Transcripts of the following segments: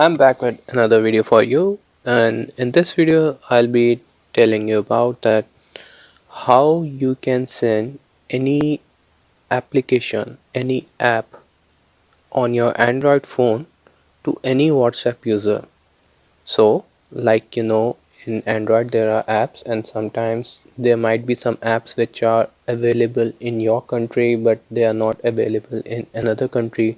I'm back with another video for you, and in this video I'll be telling you about that how you can send any application, any app on your Android phone to any WhatsApp user. So, in Android there are apps, and sometimes there might be some apps which are available in your country but they are not available in another country.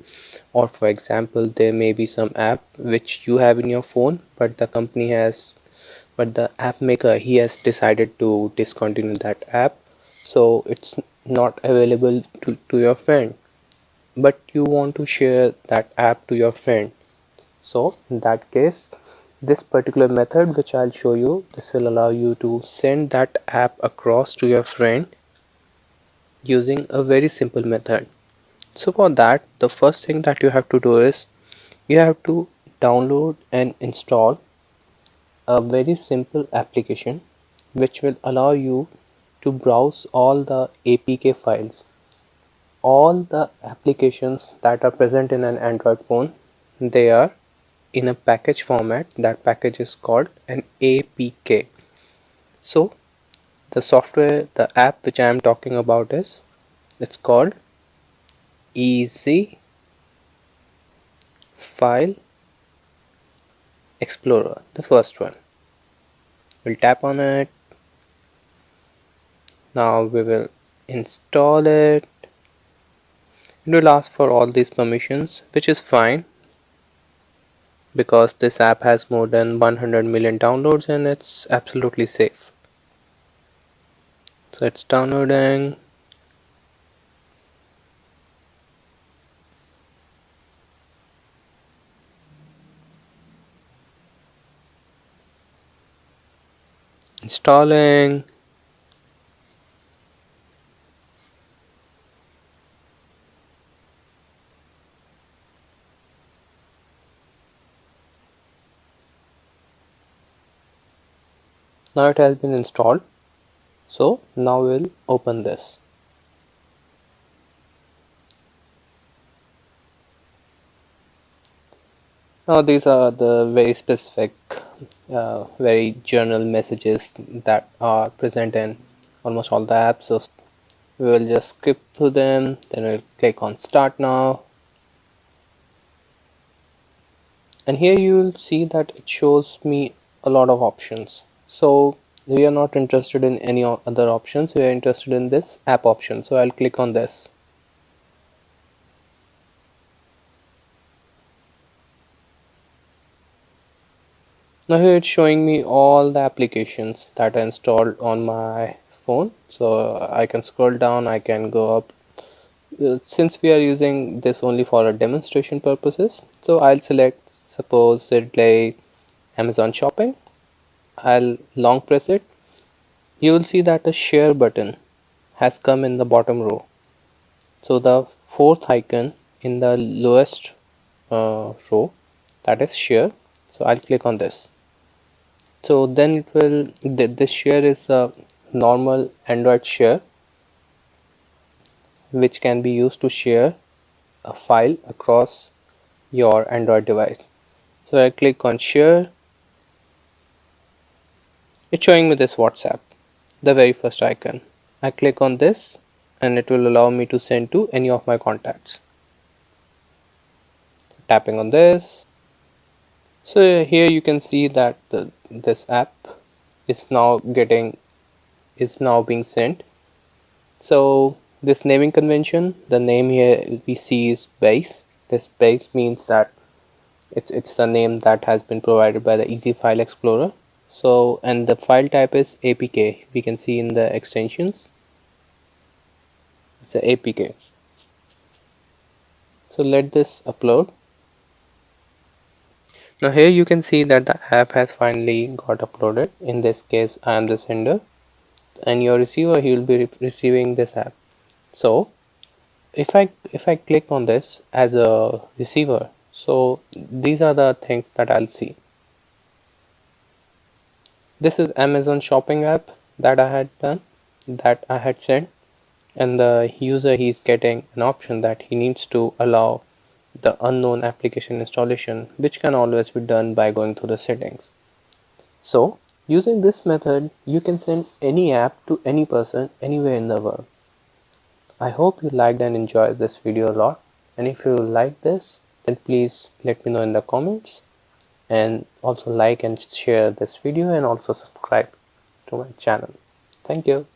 Or for example, there may be some app which you have in your phone but the app maker he has decided to discontinue that app, so it's not available to your friend, but you want to share that app to your friend. So in that case, this particular method which I'll show you, this will allow you to send that app across to your friend using a very simple method. So for that, the first thing that you have to do is you have to download and install a very simple application which will allow you to browse all the APK files. All the applications that are present in an Android phone, they are in a package format. That package is called an APK. So the app which I am talking about it's called Easy File Explorer, the first one. We'll tap on it. Now we will install it. It will ask for all these permissions, which is fine because this app has more than 100 million downloads and it's absolutely safe. So it's downloading. Installing. Now it has been installed. So now we'll open this. Now these are the very specific, very general messages that are present in almost all the apps. So we will just skip through them. Then we'll click on Start Now. And here you will see that it shows me a lot of options. So we are not interested in any other options. We are interested in this app option. So I'll click on this. Now here it's showing me all the applications that are installed on my phone. So I can scroll down, I can go up. Since we are using this only for a demonstration purposes, so I'll select, suppose it like Amazon shopping. I'll long press it. You will see that a share button has come in the bottom row. So the fourth icon in the lowest row, that is share. So I'll click on this. So then it will, this share is a normal Android share which can be used to share a file across your Android device. So I click on share. It's showing me this WhatsApp, the very first icon. I click on this and it will allow me to send to any of my contacts. Tapping on this. So here you can see that this app is now being sent. So this naming convention, the name here we see is base. This base means that it's the name that has been provided by the Easy File Explorer. So, and the file type is apk. We can see in the extensions, it's a apk. So let this upload. Now here you can see that the app has finally got uploaded. In this case I am the sender and your receiver, he will be receiving this app. So if I click on this as a receiver, so these are the things that I'll see. This is Amazon shopping app that I had done, that I had sent, and the user, he's getting an option that he needs to allow the unknown application installation, which can always be done by going through the settings. So using this method, you can send any app to any person anywhere in the world. I hope you liked and enjoyed this video a lot, and if you like this, then please let me know in the comments, and also like and share this video, and also subscribe to my channel. Thank you.